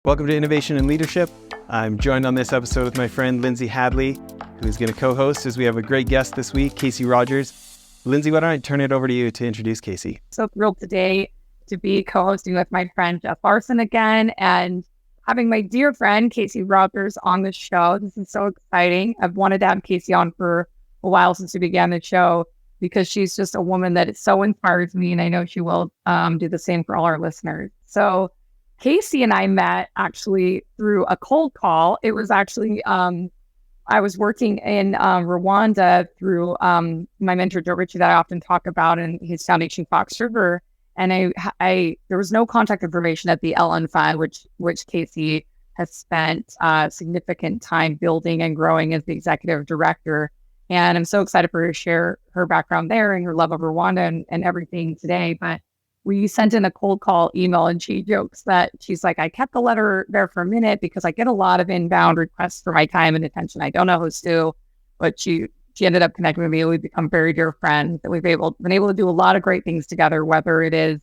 Welcome to Innovation and Leadership. I'm joined on this episode with my friend Lindsay Hadley, who's going to co-host as we have a great guest this week, Casey Rogers. Lindsay, why don't I turn it over to you to introduce Casey? So thrilled today to be co-hosting with my friend Jeff Larson again and having my dear friend Casey Rogers on the show. This is so exciting. I've wanted to have Casey on for a while since we began the show because she's just a woman that so inspires me, and I know she will do the same for all our listeners. So Casey and I met actually through a cold call. It was actually, I was working in Rwanda through my mentor, Joe Ritchie, that I often talk about, and his foundation, Fox River. And I there was no contact information at the Ellen Fund, which Casey has spent significant time building and growing as the executive director. And I'm so excited for her to share her background there and her love of Rwanda and everything today. But we sent in a cold call email, and she jokes that she's like, I kept the letter there for a minute because I get a lot of inbound requests for my time and attention. I don't know who's to, but she ended up connecting with me. We've become very dear friends, and we've been able to do a lot of great things together, whether it is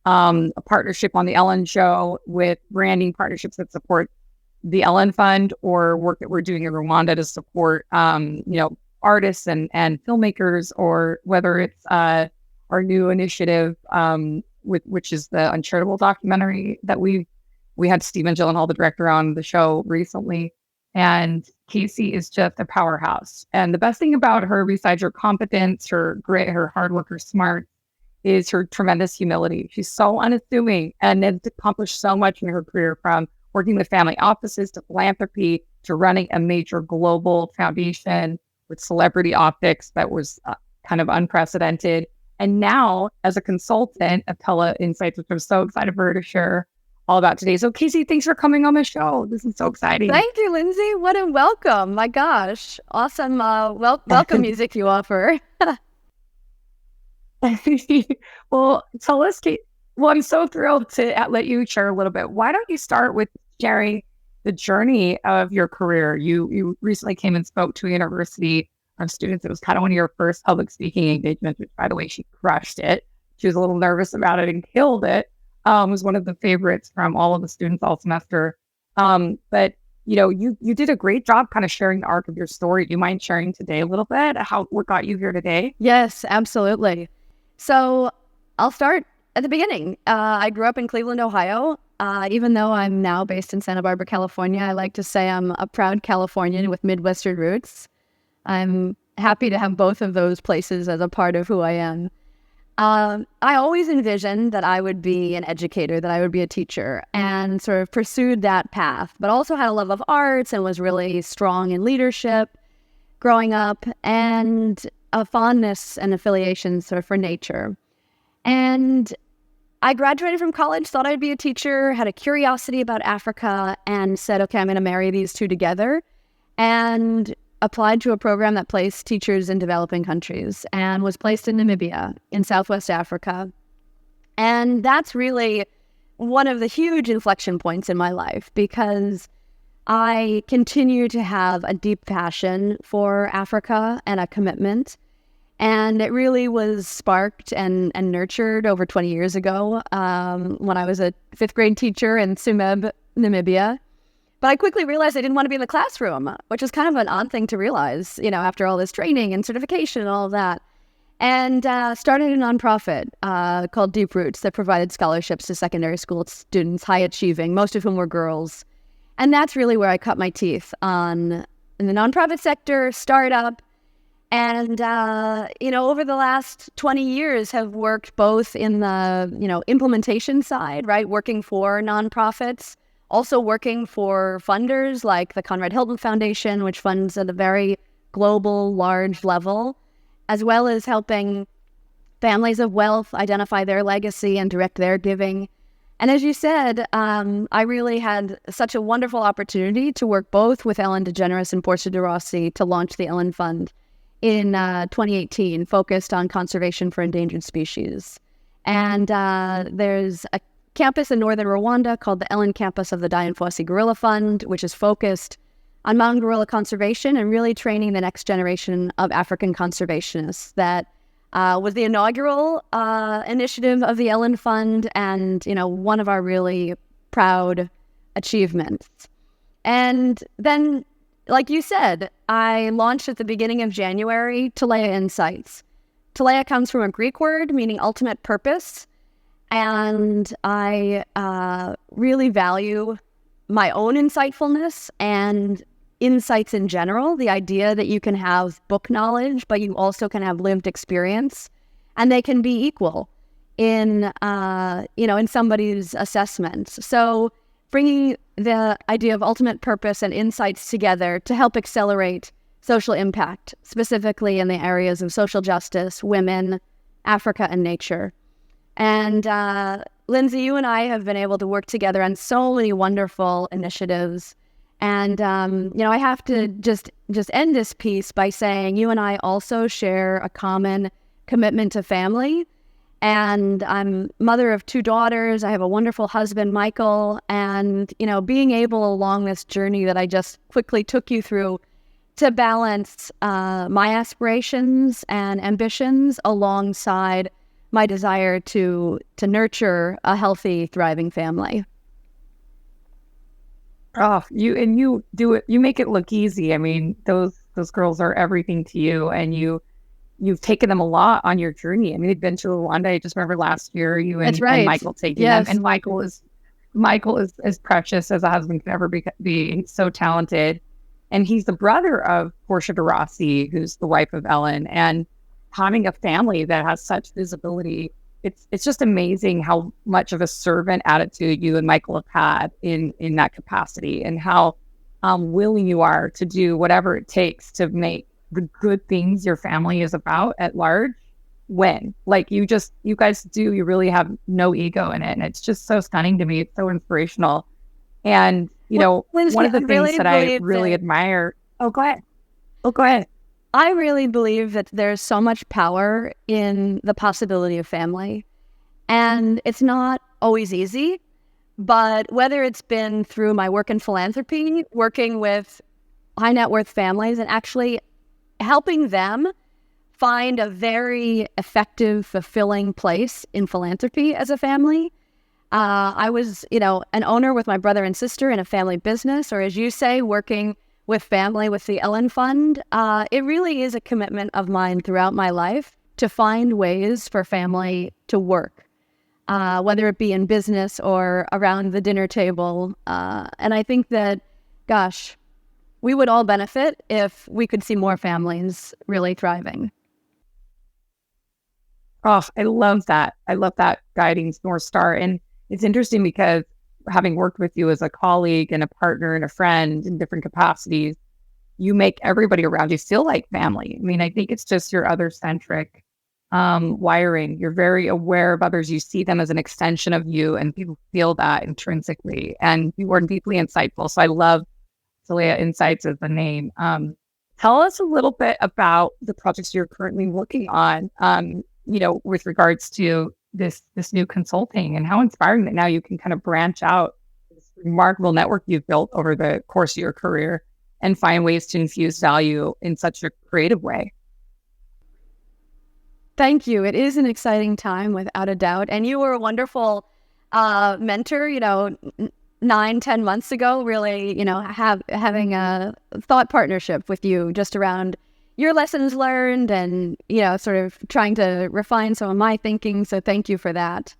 a partnership on the Ellen Show with branding partnerships that support the Ellen Fund, or work that we're doing in Rwanda to support, artists and filmmakers, or whether it's our new initiative, which is the Uncharitable documentary that we had Stephen Gyllenhaal, the director, on the show recently. And Casey is just a powerhouse. And the best thing about her, besides her competence, her grit, her hard work, her smart, is her tremendous humility. She's so unassuming and has accomplished so much in her career, from working with family offices to philanthropy to running a major global foundation with celebrity optics that was kind of unprecedented. And now as a consultant of Telea Insights, which I'm so excited for her to share all about today. So Casey, thanks for coming on the show. This is so exciting. Thank you, Lindsay. What a welcome. My gosh. Awesome. Welcome music you offer. Well, tell us, well, I'm so thrilled to let you share a little bit. Why don't you start with sharing the journey of your career? You recently came and spoke to a university of students. It was kind of one of your first public speaking engagements, which, by the way, she crushed it. She was a little nervous about it and killed it. Was one of the favorites from all of the students all semester. But you did a great job kind of sharing the arc of your story. Do you mind sharing today a little bit what got you here today? Yes, absolutely. So I'll start at the beginning. I grew up in Cleveland, Ohio. Even though I'm now based in Santa Barbara, California, I like to say I'm a proud Californian with Midwestern roots. I'm happy to have both of those places as a part of who I am. I always envisioned that I would be an educator, that I would be a teacher, and sort of pursued that path, but also had a love of arts and was really strong in leadership growing up, and a fondness and affiliation sort of for nature. And I graduated from college, thought I'd be a teacher, had a curiosity about Africa, and said, okay, I'm going to marry these two together, and applied to a program that placed teachers in developing countries, and was placed in Namibia in Southwest Africa. And that's really one of the huge inflection points in my life, because I continue to have a deep passion for Africa and a commitment. And it really was sparked and nurtured over 20 years ago when I was a fifth grade teacher in Tsumeb, Namibia. But I quickly realized I didn't want to be in the classroom, which is kind of an odd thing to realize, after all this training and certification and all of that. And started a nonprofit called Deep Roots that provided scholarships to secondary school students, high achieving, most of whom were girls. And that's really where I cut my teeth in the nonprofit sector, startup. And, over the last 20 years have worked both in the, implementation side, right? Working for nonprofits, also working for funders like the Conrad Hilton Foundation, which funds at a very global, large level, as well as helping families of wealth identify their legacy and direct their giving. And as you said, I really had such a wonderful opportunity to work both with Ellen DeGeneres and Portia de Rossi to launch the Ellen Fund in 2018, focused on conservation for endangered species. And there's a campus in northern Rwanda called the Ellen Campus of the Dian-Fossey Gorilla Fund, which is focused on mountain gorilla conservation and really training the next generation of African conservationists. That was the inaugural initiative of the Ellen Fund, and one of our really proud achievements. And then, like you said, I launched at the beginning of January Telea Insights. Telea comes from a Greek word meaning ultimate purpose, and I really value my own insightfulness and insights in general, the idea that you can have book knowledge, but you also can have lived experience, and they can be equal in somebody's assessments. So bringing the idea of ultimate purpose and insights together to help accelerate social impact, specifically in the areas of social justice, women, Africa, and nature. And Lindsay, you and I have been able to work together on so many wonderful initiatives. And, I have to just end this piece by saying you and I also share a common commitment to family. And I'm mother of 2 daughters. I have a wonderful husband, Michael. And, being able along this journey that I just quickly took you through to balance my aspirations and ambitions alongside my desire to nurture a healthy, thriving family. Oh, you do it. You make it look easy. I mean, those girls are everything to you, and you've taken them a lot on your journey. I mean, they've been to Rwanda. I just remember last year you and Michael taking them. And Michael is as precious as a husband could ever be. He's so talented, and he's the brother of Portia de Rossi, who's the wife of Ellen, and having a family that has such visibility. It's just amazing how much of a servant attitude you and Michael have had in that capacity, and how willing you are to do whatever it takes to make the good things your family is about at large win. Like you guys do, you really have no ego in it. And it's just so stunning to me. It's so inspirational. And, Lindsay, one of the things that I really admire. Oh, go ahead. I really believe that there's so much power in the possibility of family. And it's not always easy, but whether it's been through my work in philanthropy, working with high net worth families, and actually helping them find a very effective, fulfilling place in philanthropy as a family. I was, an owner with my brother and sister in a family business, or as you say, working with family with the Ellen Fund. It really is a commitment of mine throughout my life to find ways for family to work, whether it be in business or around the dinner table. And I think that, gosh, we would all benefit if we could see more families really thriving. Oh, I love that. I love that guiding North Star. And it's interesting because having worked with you as a colleague and a partner and a friend in different capacities, you make everybody around you feel like family. I mean, I think it's just your other-centric wiring. You're very aware of others. You see them as an extension of you, and people feel that intrinsically. And you are deeply insightful. So I love Telea Insights as the name. Tell us a little bit about the projects you're currently working on, with regards to this new consulting, and how inspiring that now you can kind of branch out this remarkable network you've built over the course of your career and find ways to infuse value in such a creative way. Thank you. It is an exciting time, without a doubt. And you were a wonderful mentor, 9-10 months ago, really, having a thought partnership with you just around your lessons learned and, sort of trying to refine some of my thinking. So thank you for that.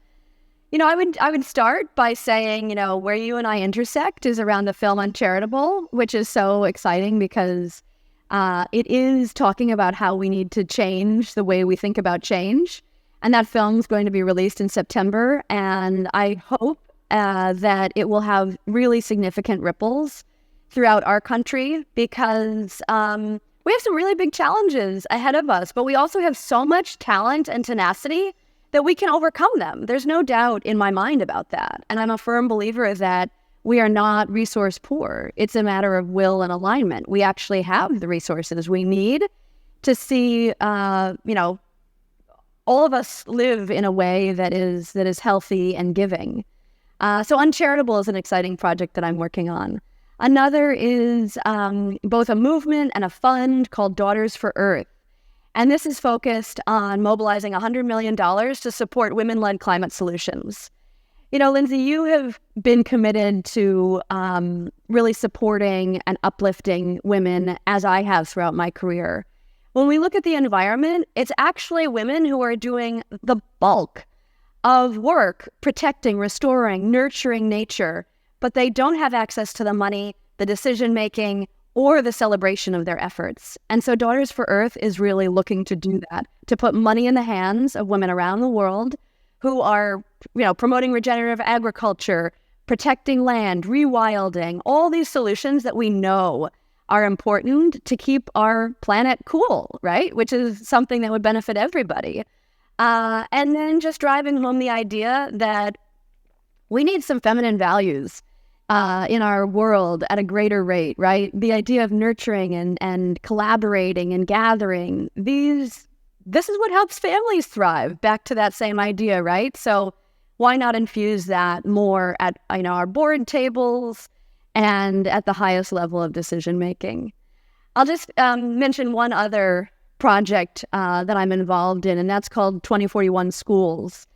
I would start by saying, where you and I intersect is around the film Uncharitable, which is so exciting because it is talking about how we need to change the way we think about change. And that film is going to be released in September. And I hope that it will have really significant ripples throughout our country because we have some really big challenges ahead of us, but we also have so much talent and tenacity that we can overcome them. There's no doubt in my mind about that. And I'm a firm believer that we are not resource poor. It's a matter of will and alignment. We actually have the resources we need to see, all of us live in a way that is healthy and giving. So Uncharitable is an exciting project that I'm working on. Another is both a movement and a fund called Daughters for Earth. And this is focused on mobilizing $100 million to support women-led climate solutions. Lindsay, you have been committed to really supporting and uplifting women, as I have throughout my career. When we look at the environment, it's actually women who are doing the bulk of work, protecting, restoring, nurturing nature, but they don't have access to the money, the decision-making, or the celebration of their efforts. And so Daughters for Earth is really looking to do that, to put money in the hands of women around the world who are, promoting regenerative agriculture, protecting land, rewilding, all these solutions that we know are important to keep our planet cool, right? Which is something that would benefit everybody. And then just driving home the idea that we need some feminine values in our world at a greater rate, right? The idea of nurturing and collaborating and gathering, this is what helps families thrive. Back to that same idea, right? So why not infuse that more at our board tables and at the highest level of decision making? I'll just mention one other project that I'm involved in, and that's called 2041 Schools.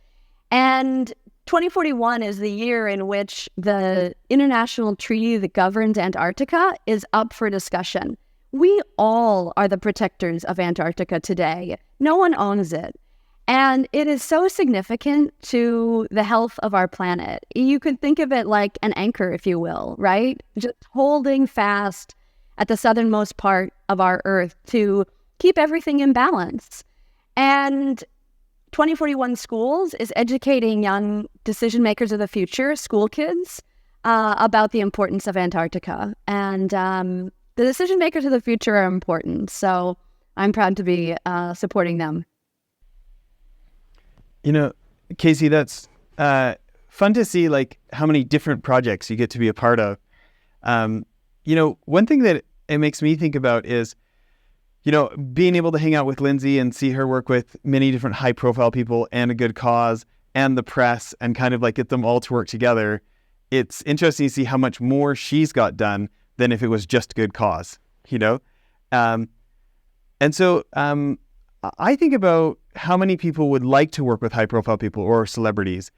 And 2041 is the year in which the international treaty that governs Antarctica is up for discussion. We all are the protectors of Antarctica today. No one owns it. And it is so significant to the health of our planet. You could think of it like an anchor, if you will, right? Just holding fast at the southernmost part of our Earth to keep everything in balance. And 2041 Schools is educating young decision makers of the future, school kids, about the importance of Antarctica. And the decision makers of the future are important. So I'm proud to be supporting them. Casey, that's fun to see how many different projects you get to be a part of. One thing that it makes me think about is, being able to hang out with Lindsay and see her work with many different high profile people and a good cause and the press and kind of get them all to work together. It's interesting to see how much more she's got done than if it was just good cause, And so I think about how many people would like to work with high profile people or celebrities.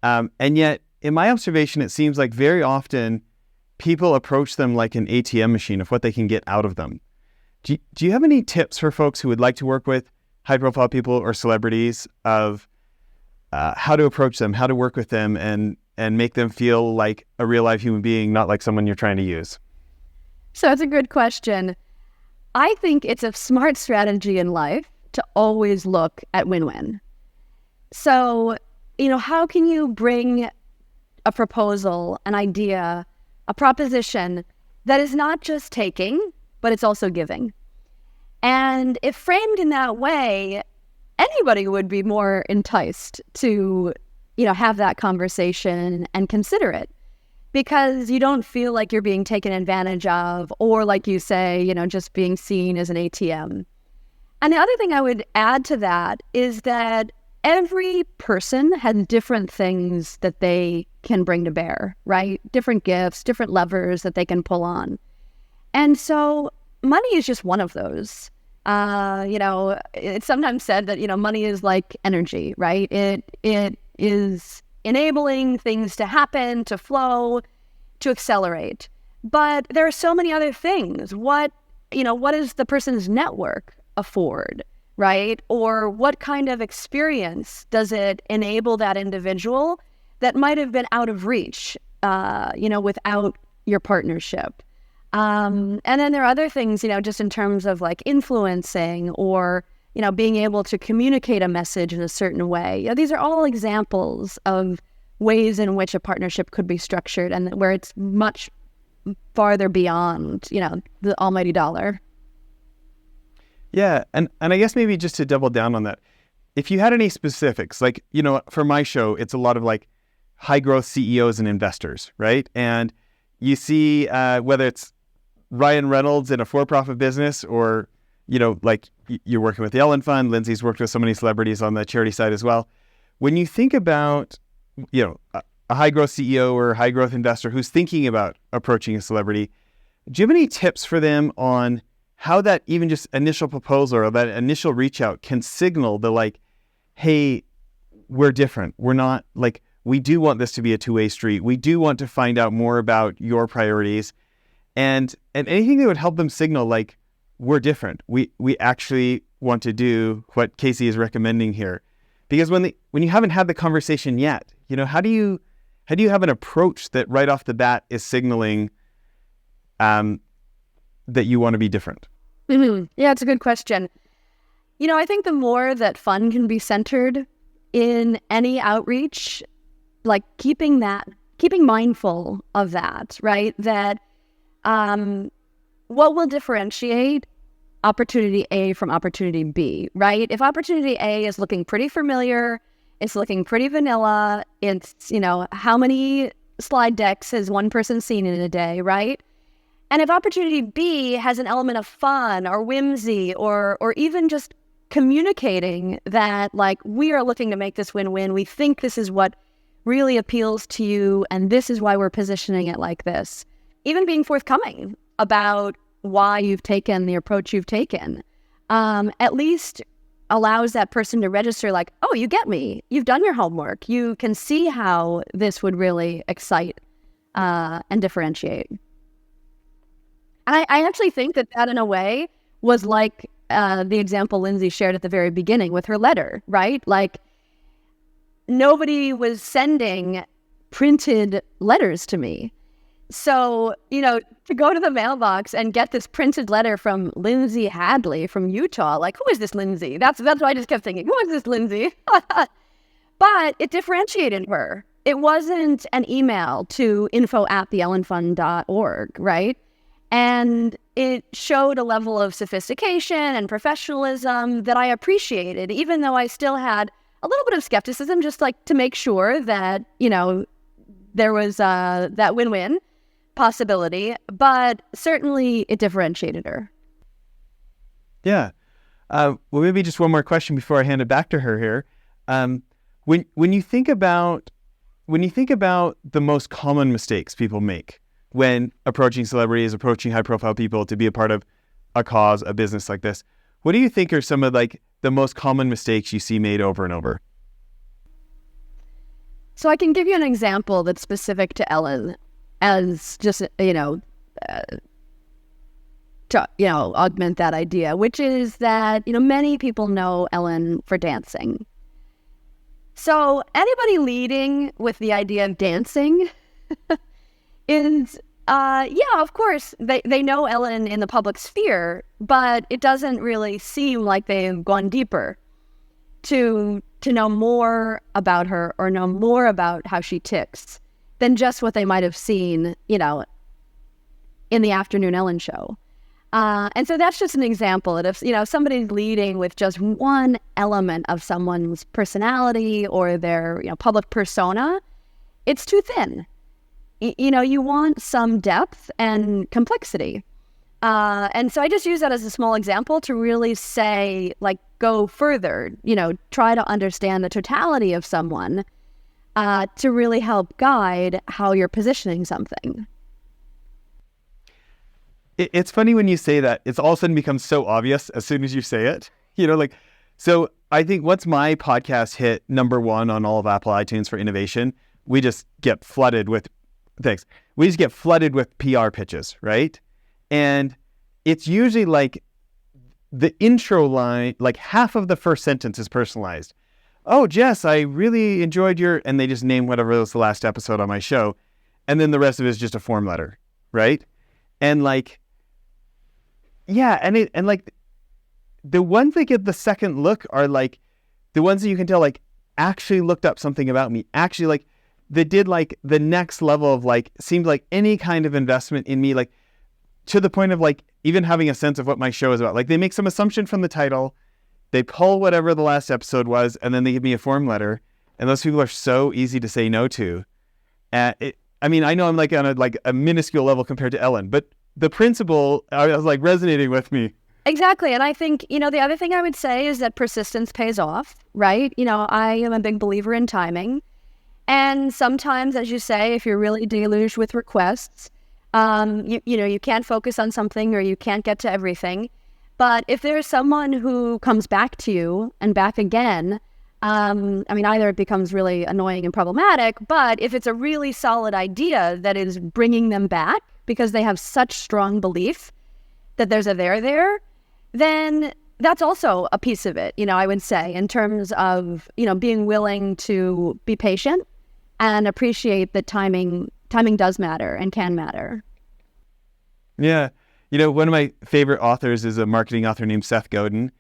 And yet in my observation, it seems like very often people approach them like an ATM machine of what they can get out of them. Do you have any tips for folks who would like to work with high-profile people or celebrities of how to approach them, how to work with them, and make them feel like a real live human being, not like someone you're trying to use? So it's a good question. I think it's a smart strategy in life to always look at win-win. So, how can you bring a proposal, an idea, a proposition that is not just taking, but it's also giving? And if framed in that way, anybody would be more enticed to, have that conversation and consider it, because you don't feel like you're being taken advantage of, or like you say, just being seen as an ATM. And the other thing I would add to that is that every person has different things that they can bring to bear, right? Different gifts, different levers that they can pull on. And so money is just one of those. It's sometimes said that, money is like energy, right? It is enabling things to happen, to flow, to accelerate. But there are so many other things. What does the person's network afford, right? Or what kind of experience does it enable that individual that might have been out of reach, without your partnership? And then there are other things, just in terms of influencing or, being able to communicate a message in a certain way. These are all examples of ways in which a partnership could be structured and where it's much farther beyond, the almighty dollar. Yeah. And I guess maybe just to double down on that, if you had any specifics, for my show, it's a lot of high growth CEOs and investors, right? And you see whether it's Ryan Reynolds in a for-profit business or, you're working with the Ellen Fund, Lindsay's worked with so many celebrities on the charity side as well. When you think about, a high growth CEO or high growth investor who's thinking about approaching a celebrity, do you have any tips for them on how that even just initial proposal or that initial reach out can signal the hey, we're different. We're not we do want this to be a two-way street. We do want to find out more about your priorities, and anything that would help them signal like we're different. We actually want to do what Casey is recommending here, because when you haven't had the conversation yet, how do you have an approach that right off the bat is signaling that you want to be different? Mm-hmm. Yeah, it's a good question. I think the more that fun can be centered in any outreach, like keeping mindful of that, right? That what will differentiate opportunity A from opportunity B, right? If opportunity A is looking pretty familiar, it's looking pretty vanilla, it's, how many slide decks has one person seen in a day, right? And if opportunity B has an element of fun or whimsy or even just communicating that, like, we are looking to make this win-win, we think this is what really appeals to you, and this is why we're positioning it like this. Even being forthcoming about why you've taken the approach you've taken, at least allows that person to register like, oh, you get me. You've done your homework. You can see how this would really excite and differentiate. And I actually think that in a way was like the example Lindsay shared at the very beginning with her letter, right? Like, nobody was sending printed letters to me. So, to go to the mailbox and get this printed letter from Lindsay Hadley from Utah, like, who is this Lindsay? That's what I just kept thinking. Who is this Lindsay? But it differentiated her. It wasn't an email to info@theellenfund.org, right? And it showed a level of sophistication and professionalism that I appreciated, even though I still had a little bit of skepticism, just like to make sure that, there was that win-win possibility, but certainly it differentiated her. Yeah. Well, maybe just one more question before I hand it back to her here. When you think about the most common mistakes people make when approaching celebrities, approaching high-profile people to be a part of a cause, a business like this, what do you think are some of like the most common mistakes you see made over and over? So I can give you an example that's specific to Ellen, as just to augment that idea, which is that many people know Ellen for dancing. So anybody leading with the idea of dancing is of course they know Ellen in the public sphere, but it doesn't really seem like they've gone deeper to know more about her or know more about how she ticks than just what they might have seen, in the afternoon Ellen show. And so that's just an example that if somebody's leading with just one element of someone's personality or their public persona, it's too thin. You want some depth and complexity. And so I just use that as a small example to really say, like, go further, try to understand the totality of someone to really help guide how you're positioning something. It's funny when you say that, it's all of a sudden becomes so obvious as soon as you say it, so I think once my podcast hit number 1 on all of Apple iTunes for innovation, we just get flooded with PR pitches, right? And it's usually like the intro line, like half of the first sentence is personalized. Oh, Jess, I really enjoyed and they just name whatever was the last episode on my show. And then the rest of it is just a form letter, right? And like, yeah, and like the ones that get the second look are like the ones that you can tell like actually looked up something about me, actually like they did like the next level of like, seemed like any kind of investment in me, like to the point of like even having a sense of what my show is about. Like they make some assumption from the title, they pull whatever the last episode was, and then they give me a form letter. And those people are so easy to say no to. I know I'm like on a minuscule level compared to Ellen, but the principle was like resonating with me. Exactly. And I think, the other thing I would say is that persistence pays off, right? I am a big believer in timing. And sometimes, as you say, if you're really deluged with requests, you can't focus on something or you can't get to everything. But if there's someone who comes back to you and back again, Either it becomes really annoying and problematic, but if it's a really solid idea that is bringing them back because they have such strong belief that there's a there, then that's also a piece of it, I would say, in terms of, being willing to be patient and appreciate that timing does matter and can matter. Yeah. One of my favorite authors is a marketing author named Seth Godin.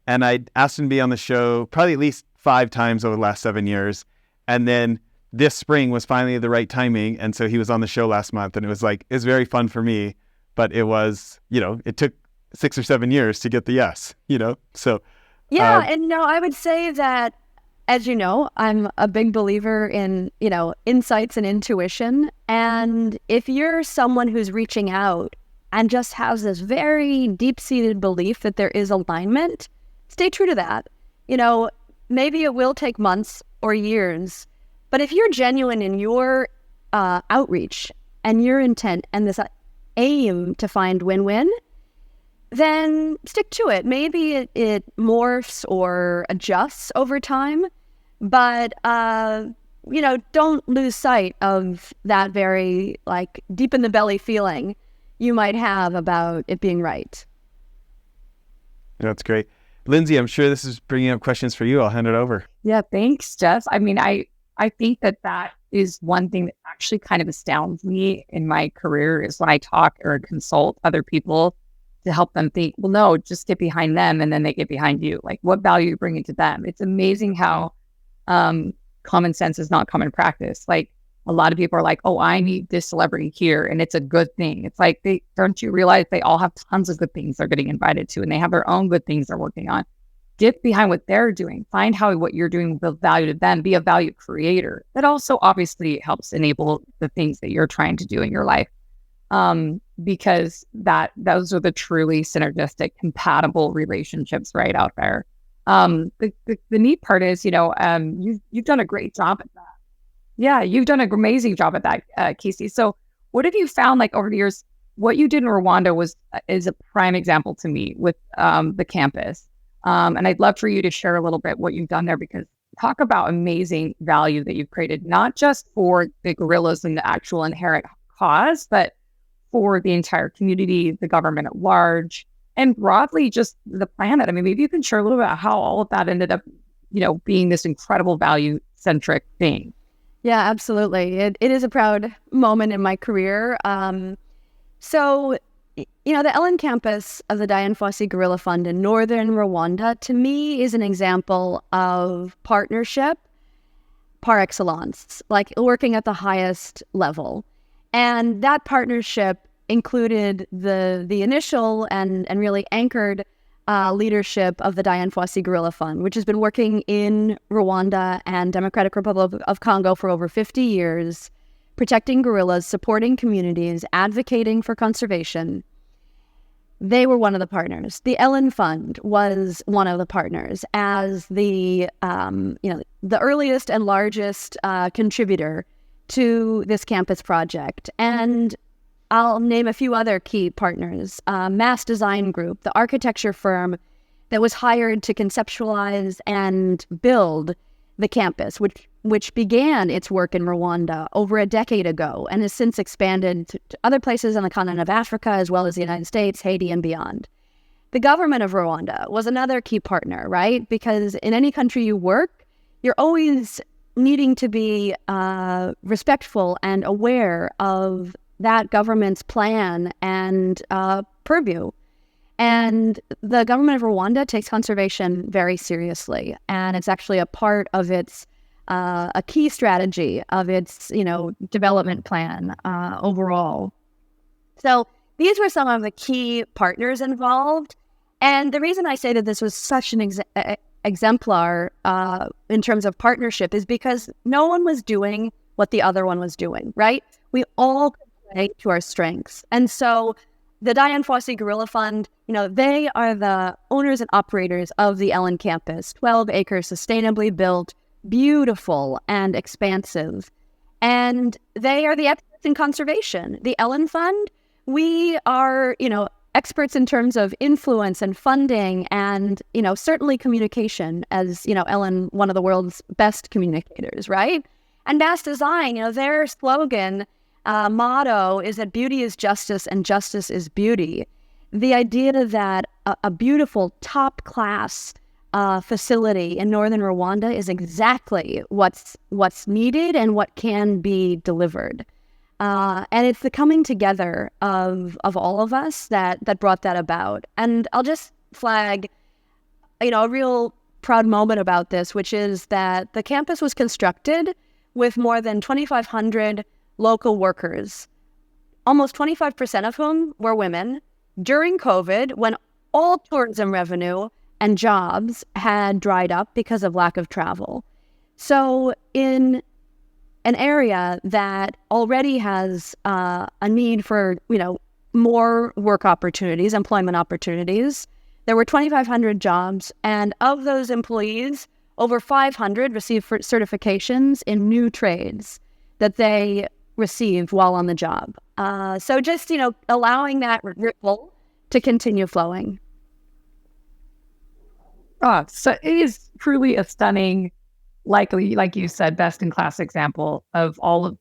And I asked him to be on the show probably at least 5 times over the last 7 years. And then this spring was finally the right timing. And so he was on the show last month, and it was very fun for me, but it was, it took 6 or 7 years to get the yes, so. Yeah. And I would say that, as you know, I'm a big believer in, insights and intuition. And if you're someone who's reaching out and just has this very deep-seated belief that there is alignment, stay true to that. Maybe it will take months or years, but if you're genuine in your outreach and your intent and this aim to find win-win, then stick to it. Maybe it morphs or adjusts over time, but, don't lose sight of that very, deep in the belly feeling you might have about it being right. That's great. Lindsay, I'm sure this is bringing up questions for you. I'll hand it over. Yeah, thanks, Jess. I think that is one thing that actually kind of astounds me in my career is when I talk or consult other people to help them think, well, no, just get behind them, and then they get behind you. What value are you bringing to them? It's amazing how common sense is not common practice. A lot of people are like, oh, I need this celebrity here, and it's a good thing. It's don't you realize they all have tons of good things they're getting invited to, and they have their own good things they're working on. Get behind what they're doing. Find how what you're doing will value to them. Be a value creator. That also obviously helps enable the things that you're trying to do in your life, because those are the truly synergistic, compatible relationships right out there. The neat part is, you've done a great job at that. Yeah, you've done an amazing job at that, Casey. So what have you found over the years? What you did in Rwanda is a prime example to me with the campus. And I'd love for you to share a little bit what you've done there, because talk about amazing value that you've created, not just for the gorillas and the actual inherent cause, but for the entire community, the government at large, and broadly just the planet. Maybe you can share a little bit about how all of that ended up, being this incredible value-centric thing. Yeah, absolutely. It is a proud moment in my career. So, the Ellen campus of the Dian Fossey Gorilla Fund in northern Rwanda, to me, is an example of partnership par excellence, working at the highest level. And that partnership included the initial and really anchored leadership of the Dian Fossey Gorilla Fund, which has been working in Rwanda and Democratic Republic of Congo for over 50 years, protecting gorillas, supporting communities, advocating for conservation. They were one of the partners. The Ellen Fund was one of the partners as the earliest and largest contributor to this campus project. And I'll name a few other key partners. Mass Design Group, the architecture firm that was hired to conceptualize and build the campus, which began its work in Rwanda over a decade ago and has since expanded to other places on the continent of Africa, as well as the United States, Haiti, and beyond. The government of Rwanda was another key partner, right? Because in any country you work, you're always needing to be respectful and aware of that government's plan and purview. And the government of Rwanda takes conservation very seriously. And it's actually a part of its, a key strategy of its, development plan overall. So these were some of the key partners involved. And the reason I say that this was such an exemplar in terms of partnership is because no one was doing what the other one was doing, right? We all play to our strengths. And so the Dian Fossey Gorilla Fund, they are the owners and operators of the Ellen campus, 12 acres, sustainably built, beautiful and expansive. And they are the experts in conservation. The Ellen Fund, we are, experts in terms of influence and funding and, certainly communication as, Ellen, one of the world's best communicators, right? And Mass Design, their slogan, motto is that beauty is justice and justice is beauty. The idea that a beautiful top-class facility in northern Rwanda is exactly what's needed and what can be delivered. And it's the coming together of all of us that brought that about. And I'll just flag, a real proud moment about this, which is that the campus was constructed with more than 2,500 local workers, almost 25% of whom were women, during COVID, when all tourism revenue and jobs had dried up because of lack of travel. So in an area that already has a need for, more work opportunities, employment opportunities, there were 2,500 jobs, and of those employees, over 500 received certifications in new trades that they received while on the job. So just, allowing that ripple to continue flowing. So it is truly a stunning, like you said, best-in-class example of all of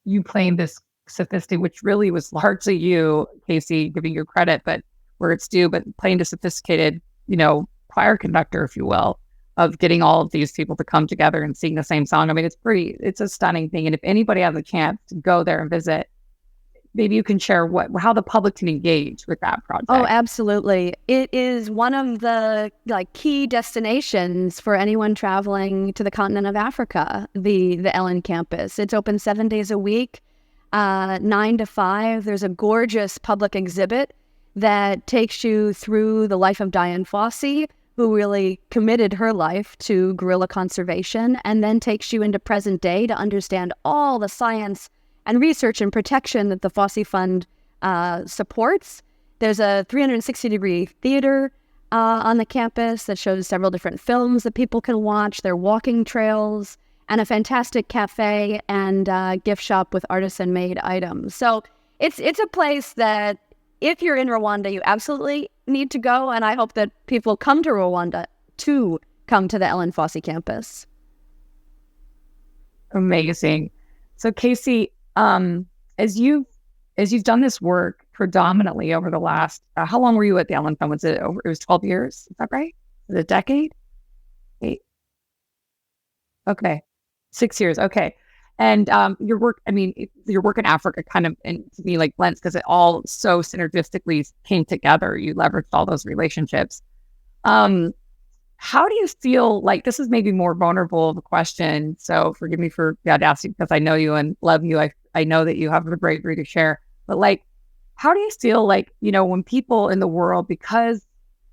you playing this sophisticated, which really was largely you, Casey, giving you credit, but where it's due, but playing the sophisticated, choir conductor, if you will, of getting all of these people to come together and sing the same song. I mean, it's a stunning thing. And if anybody has a chance to go there and visit, maybe you can share how the public can engage with that project. Oh, absolutely. It is one of the key destinations for anyone traveling to the continent of Africa, the Ellen campus. It's open 7 days a week, 9 to 5. There's a gorgeous public exhibit that takes you through the life of Dian Fossey, who really committed her life to gorilla conservation, and then takes you into present day to understand all the science and research and protection that the Fossey Fund supports. There's a 360-degree theater on the campus that shows several different films that people can watch. There are walking trails and a fantastic cafe and gift shop with artisan-made items. So it's a place that if you're in Rwanda, you absolutely need to go, and I hope that people come to Rwanda to come to the Ellen Fossey campus. Amazing. So Casey, as you've done this work predominantly over the last, how long were you at the Ellen Fund? It was 12 years? Is that right? Was it a decade? 8? Okay. 6 years. Okay. And your work in Africa kind of, and to me, blends, because it all so synergistically came together. You leveraged all those relationships. How do you feel this is maybe more vulnerable of a question, so forgive me for the audacity, because I know you and love you. I know that you have the bravery to share, but how do you feel when people in the world, because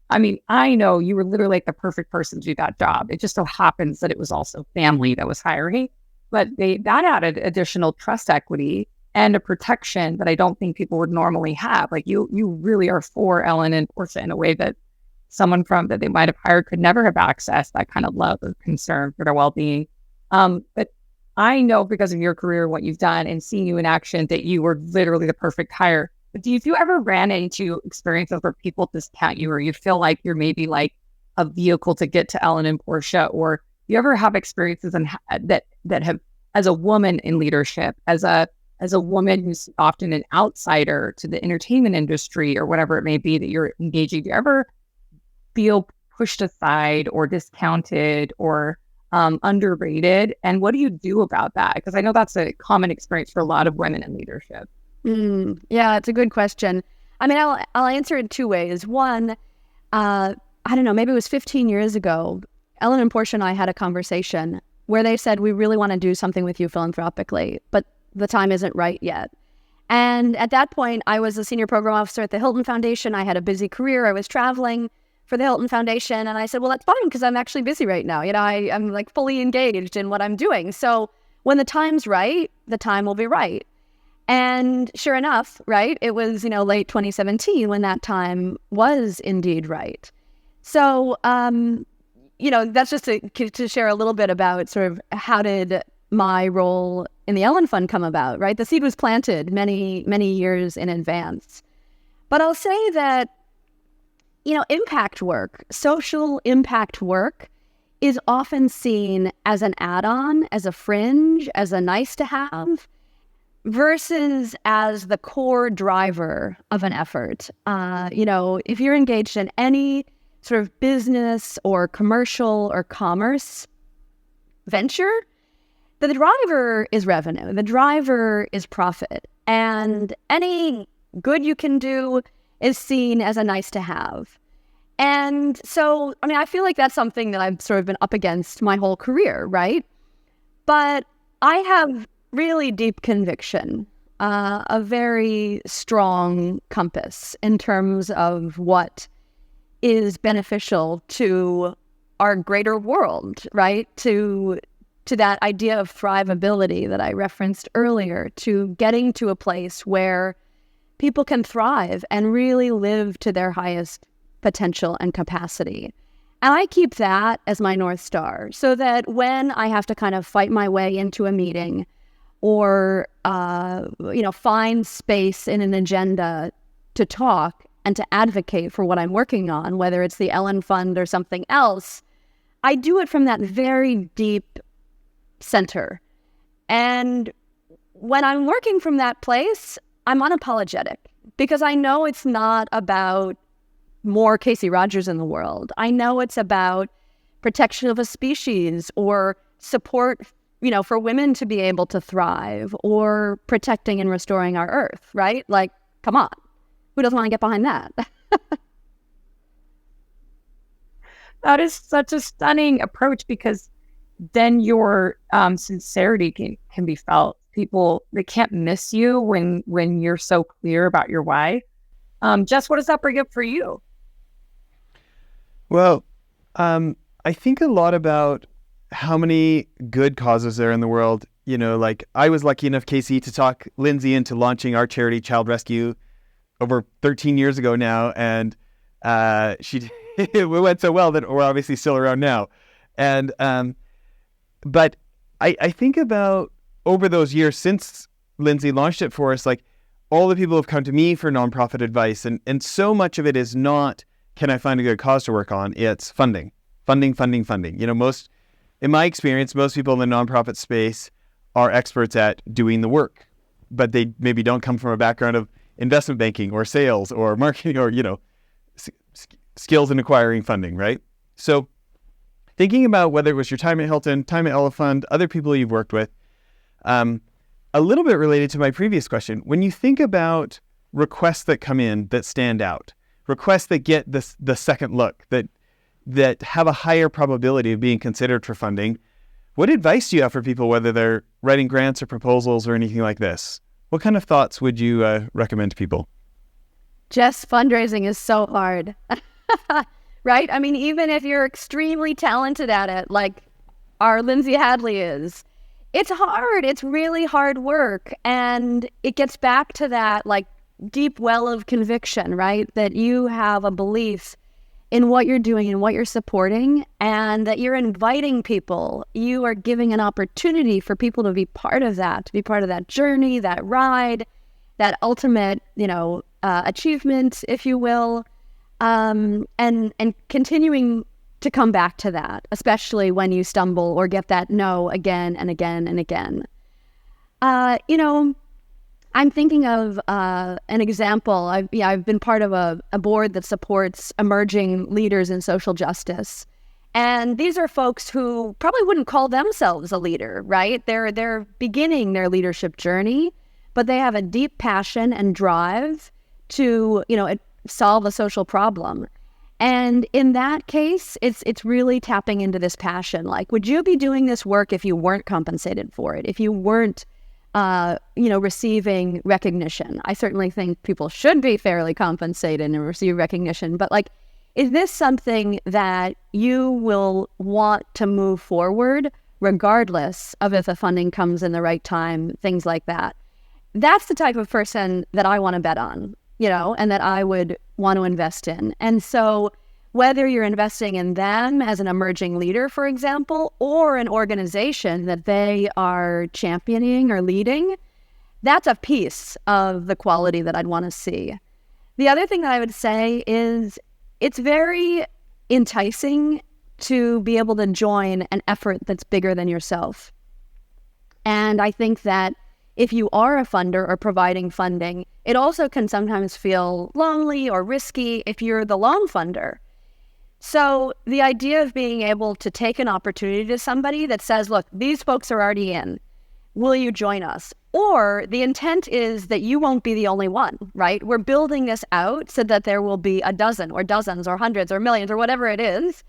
I know you were literally the perfect person to do that job. It just so happens that it was also family that was hiring, but that added additional trust equity and a protection that I don't think people would normally have. You really are for Ellen and Portia in a way that someone that they might have hired could never have accessed that kind of love or concern for their well-being. But I know because of your career, what you've done, and seeing you in action, that you were literally the perfect hire. But if you ever ran into experiences where people discount you, or you feel like you're maybe a vehicle to get to Ellen and Portia, or you ever have experiences that have, as a woman in leadership, as a woman who's often an outsider to the entertainment industry or whatever it may be that you're engaging, do you ever feel pushed aside or discounted or underrated? And what do you do about that? Because I know that's a common experience for a lot of women in leadership. Yeah, it's a good question. I'll answer it 2 ways. One, I don't know, maybe it was 15 years ago, Ellen and Portia and I had a conversation where they said, we really want to do something with you philanthropically, but the time isn't right yet. And at that point, I was a senior program officer at the Hilton Foundation. I had a busy career. I was traveling for the Hilton Foundation. And I said, well, that's fine, because I'm actually busy right now. I'm fully engaged in what I'm doing. So when the time's right, the time will be right. And sure enough, right, it was, late 2017 when that time was indeed right. So, that's just to share a little bit about sort of how did my role in the Ellen Fund come about, right? The seed was planted many, many years in advance. But I'll say that, impact work, social impact work is often seen as an add-on, as a fringe, as a nice to have, versus as the core driver of an effort. If you're engaged in any sort of business or commercial or commerce venture, the driver is revenue. The driver is profit. And any good you can do is seen as a nice to have. And so, I feel like that's something that I've sort of been up against my whole career, right? But I have really deep conviction, a very strong compass in terms of what is beneficial to our greater world, right? To that idea of thrivability that I referenced earlier, to getting to a place where people can thrive and really live to their highest potential and capacity. And I keep that as my North Star, so that when I have to kind of fight my way into a meeting or, find space in an agenda to talk and to advocate for what I'm working on, whether it's the Ellen Fund or something else, I do it from that very deep center. And when I'm working from that place, I'm unapologetic, because I know it's not about more Casey Rogers in the world. I know it's about protection of a species or support, for women to be able to thrive, or protecting and restoring our earth, right? Like, come on. Who doesn't want to get behind that? That is such a stunning approach, because then your sincerity can be felt. People, they can't miss you when you're so clear about your why. Jess, what does that bring up for you? Well, I think a lot about how many good causes there are in the world. Like I was lucky enough, Casey, to talk Lindsay into launching our charity, Child Rescue, over 13 years ago now. And it went so well that we're obviously still around now. And but I think about over those years since Lindsay launched it for us, like all the people who have come to me for nonprofit advice, and so much of it is not, can I find a good cause to work on? It's funding. In my experience, most people in the nonprofit space are experts at doing the work, but they maybe don't come from a background of investment banking or sales or marketing or, skills in acquiring funding, right? So thinking about whether it was your time at Hilton, time at Elephant, other people you've worked with, a little bit related to my previous question, when you think about requests that come in that stand out, requests that get the second look, that have a higher probability of being considered for funding, what advice do you have for people, whether they're writing grants or proposals or anything like this? What kind of thoughts would you recommend to people? Jess, fundraising is so hard, right? Even if you're extremely talented at it, like our Lindsay Hadley is, it's hard. It's really hard work. And it gets back to that like deep well of conviction, right? That you have a belief in what you're doing and what you're supporting, and that you're inviting people. You are giving an opportunity for people to be part of that, journey, that ride, that ultimate, achievement, if you will, and continuing to come back to that, especially when you stumble or get that no again and again and again. I'm thinking of an example. I've been part of a board that supports emerging leaders in social justice. And these are folks who probably wouldn't call themselves a leader, right? They're beginning their leadership journey, but they have a deep passion and drive to, solve a social problem. And in that case, it's really tapping into this passion. Like, would you be doing this work if you weren't compensated for it? If you weren't receiving recognition? I certainly think people should be fairly compensated and receive recognition, but like, is this something that you will want to move forward regardless of if the funding comes in the right time, things like that? That's the type of person that I want to bet on, and that I would want to invest in. And so whether you're investing in them as an emerging leader, for example, or an organization that they are championing or leading, that's a piece of the quality that I'd want to see. The other thing that I would say is it's very enticing to be able to join an effort that's bigger than yourself. And I think that if you are a funder or providing funding, it also can sometimes feel lonely or risky if you're the lone funder. So the idea of being able to take an opportunity to somebody that says, look, these folks are already in, will you join us? Or the intent is that you won't be the only one, right? We're building this out so that there will be a dozen or dozens or hundreds or millions or whatever it is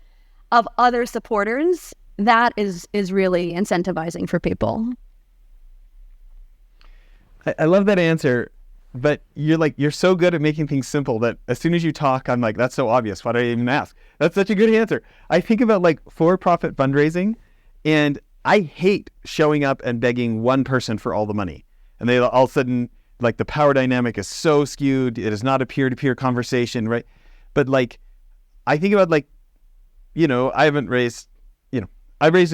of other supporters. That is really incentivizing for people. I love that answer, but you're so good at making things simple that as soon as you talk, I'm like, that's so obvious. Why do I even ask? That's such a good answer. I think about like for-profit fundraising, and I hate showing up and begging one person for all the money. And they all of a sudden, like the power dynamic is so skewed. It is not a peer-to-peer conversation, right? But like, I think about like, I haven't raised, I raised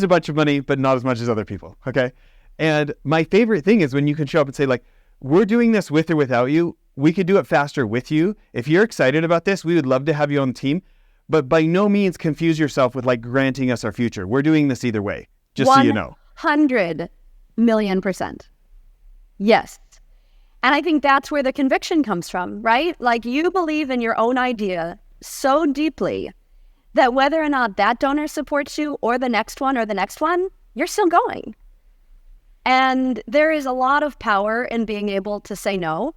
a bunch of money, but not as much as other people, okay? And my favorite thing is when you can show up and say like, we're doing this with or without you. We could do it faster with you. If you're excited about this, we would love to have you on the team. But by no means confuse yourself with like granting us our future. We're doing this either way, just so you know. 100 million %. Yes. And I think that's where the conviction comes from, right? Like you believe in your own idea so deeply that whether or not that donor supports you or the next one, you're still going. And there is a lot of power in being able to say no,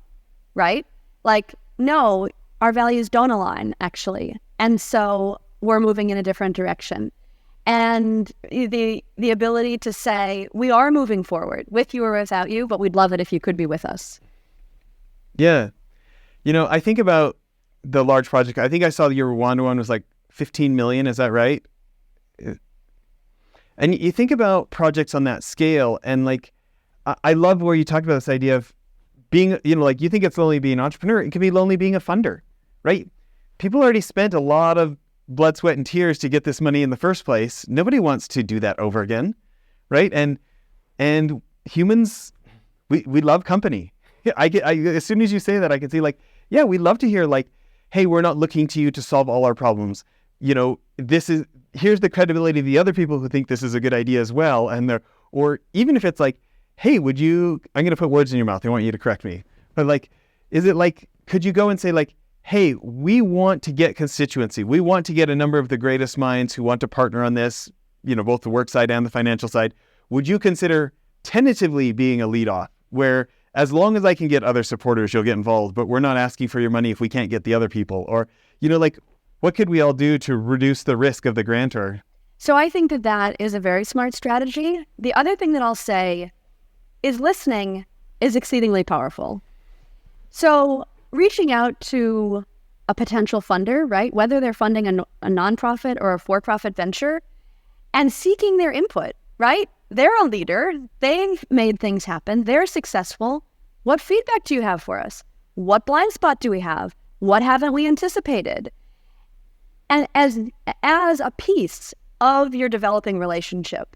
right? Like, no, our values don't align, actually. And so we're moving in a different direction. And the ability to say, we are moving forward with you or without you, but we'd love it if you could be with us. Yeah. I think about the large project. I think I saw your Rwanda one was like 15 million. Is that right? And you think about projects on that scale, and like, I love where you talked about this idea of being, like you think it's lonely being an entrepreneur. It can be lonely being a funder, right? People already spent a lot of blood, sweat, and tears to get this money in the first place. Nobody wants to do that over again, right? And humans, we love company. As soon as you say that, I can see like, yeah, we love to hear like, hey, we're not looking to you to solve all our problems. Here's the credibility of the other people who think this is a good idea as well. Or even if it's like, hey, I'm going to put words in your mouth. I want you to correct me. But like, is it like, could you go and say like, hey, we want to get constituency. We want to get a number of the greatest minds who want to partner on this, both the work side and the financial side. Would you consider tentatively being a lead off where as long as I can get other supporters, you'll get involved, but we're not asking for your money if we can't get the other people? Or, like, what could we all do to reduce the risk of the grantor? So I think that is a very smart strategy. The other thing that I'll say is listening is exceedingly powerful. So reaching out to a potential funder, right, whether they're funding a nonprofit or a for-profit venture, and seeking their input, right? They're a leader. They've made things happen. They're successful. What feedback do you have for us? What blind spot do we have? What haven't we anticipated? And as a piece of your developing relationship,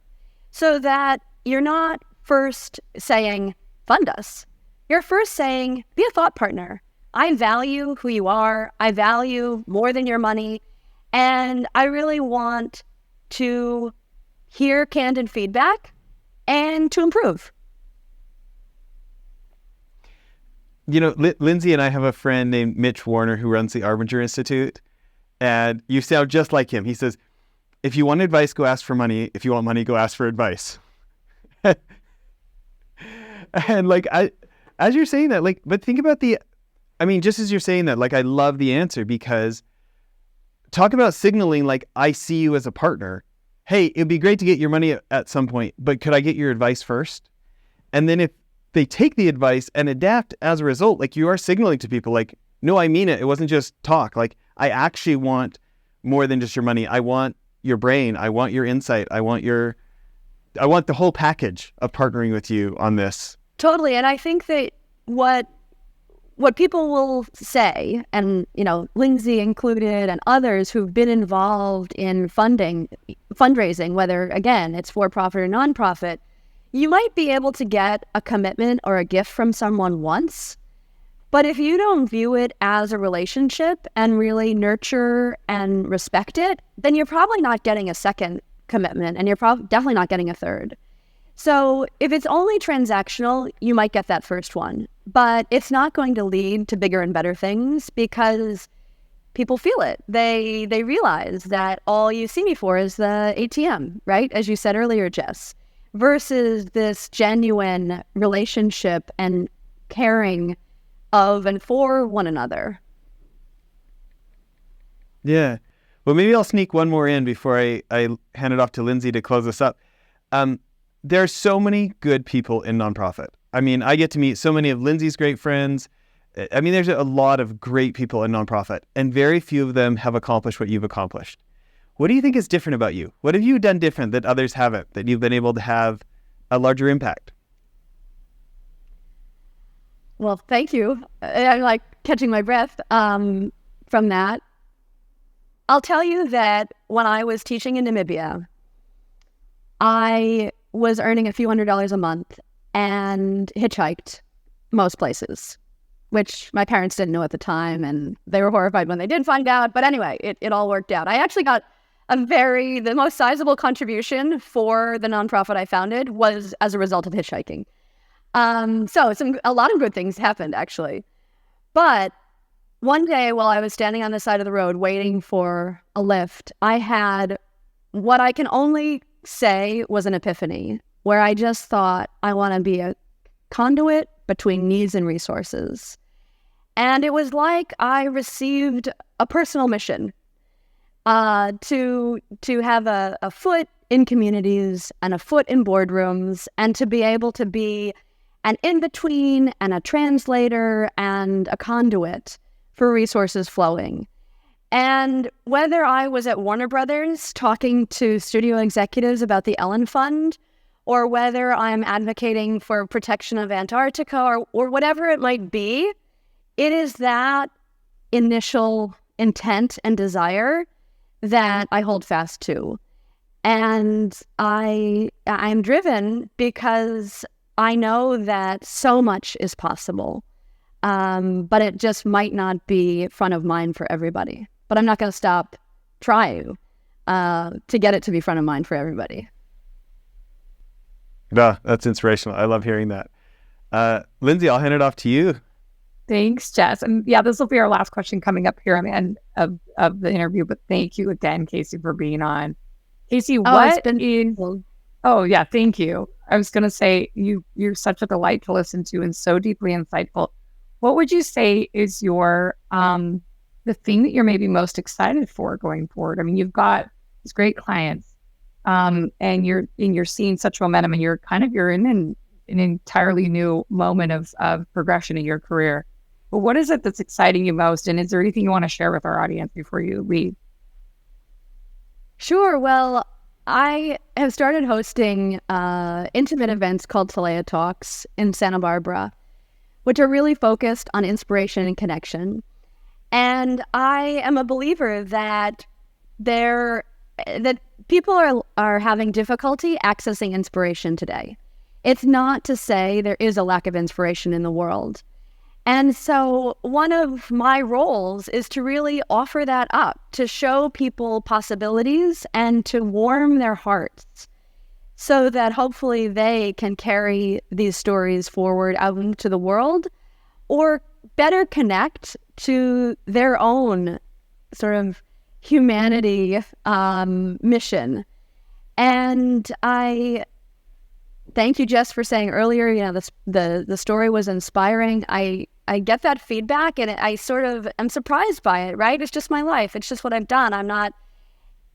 so that you're not first saying, fund us. You're first saying, be a thought partner. I value who you are. I value more than your money. And I really want to hear candid feedback and to improve. Lindsay and I have a friend named Mitch Warner who runs the Arbinger Institute. And you sound just like him. He says, if you want advice, go ask for money. If you want money, go ask for advice. And like, as you're saying that, like, but think about just as you're saying that, like, I love the answer, because talk about signaling, like, I see you as a partner. Hey, it'd be great to get your money at some point, but could I get your advice first? And then if they take the advice and adapt as a result, like, you are signaling to people, like, no, I mean it. It wasn't just talk. Like, I actually want more than just your money. I want your brain. I want your insight. I want the whole package of partnering with you on this. Totally. And I think that what people will say, and, Lindsay included and others who've been involved in fundraising, whether, again, it's for-profit or nonprofit, you might be able to get a commitment or a gift from someone once, but if you don't view it as a relationship and really nurture and respect it, then you're probably not getting a second commitment, and you're definitely not getting a third. So if it's only transactional, you might get that first one, but it's not going to lead to bigger and better things because people feel it. They realize that all you see me for is the ATM, right? As you said earlier, Jess, versus this genuine relationship and caring of and for one another. Yeah. Well, maybe I'll sneak one more in before I hand it off to Lindsay to close us up. There are so many good people in nonprofit. I mean, I get to meet so many of Lindsay's great friends. I mean, there's a lot of great people in nonprofit, and very few of them have accomplished what you've accomplished. What do you think is different about you? What have you done different that others haven't, that you've been able to have a larger impact? Well, thank you. I'm like catching my breath from that. I'll tell you that when I was teaching in Namibia, I was earning a few $100s a month and hitchhiked most places, which my parents didn't know at the time, and they were horrified when they did find out. But anyway, it all worked out. I actually got the most sizable contribution for the nonprofit I founded was as a result of hitchhiking. So a lot of good things happened, actually. But one day while I was standing on the side of the road waiting for a lift, I had what I can only say was an epiphany, where I just thought, I want to be a conduit between needs and resources. And it was like I received a personal mission to have a foot in communities and a foot in boardrooms, and to be able to be an in-between and a translator and a conduit for resources flowing. And whether I was at Warner Brothers talking to studio executives about the Ellen Fund, or whether I'm advocating for protection of Antarctica, or whatever it might be, it is that initial intent and desire that I hold fast to. And I'm driven because I know that so much is possible, but it just might not be front of mind for everybody. But I'm not going to stop trying to get it to be front of mind for everybody. Yeah, that's inspirational. I love hearing that. Lindsay, I'll hand it off to you. Thanks, Jess. And yeah, this will be our last question coming up here on the end of the interview. But thank you again, Casey, for being on. Casey, Oh, yeah, thank you. I was going to say, you're such a delight to listen to and so deeply insightful. What would you say is your the thing that you're maybe most excited for going forward? I mean, you've got these great clients, and you're seeing such momentum, and you're in an entirely new moment of progression in your career. But what is it that's exciting you most? And is there anything you want to share with our audience before you leave? Sure. Well, I have started hosting intimate events called Telea Talks in Santa Barbara, which are really focused on inspiration and connection. And I am a believer that people are having difficulty accessing inspiration today. It's not to say there is a lack of inspiration in the world. And so one of my roles is to really offer that up, to show people possibilities and to warm their hearts so that hopefully they can carry these stories forward out into the world, or better connect to their own sort of humanity mission. And I thank you, Jess, for saying earlier, the story was inspiring. I get that feedback, and I sort of am surprised by it, right? It's just my life. It's just what I've done. I'm not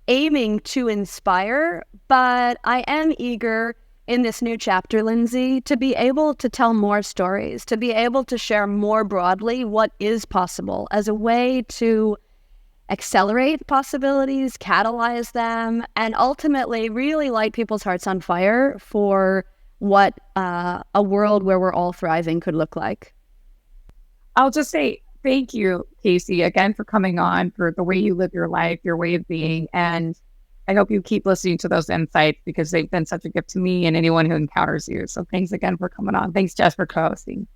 aiming to inspire, but I am eager in this new chapter, Lindsay, to be able to tell more stories, to be able to share more broadly what is possible as a way to accelerate possibilities, catalyze them, and ultimately really light people's hearts on fire for what a world where we're all thriving could look like. I'll just say thank you, Casey, again for coming on, for the way you live your life, your way of being, and I hope you keep listening to those insights because they've been such a gift to me and anyone who encounters you. So thanks again for coming on. Thanks, Jess, for co-hosting.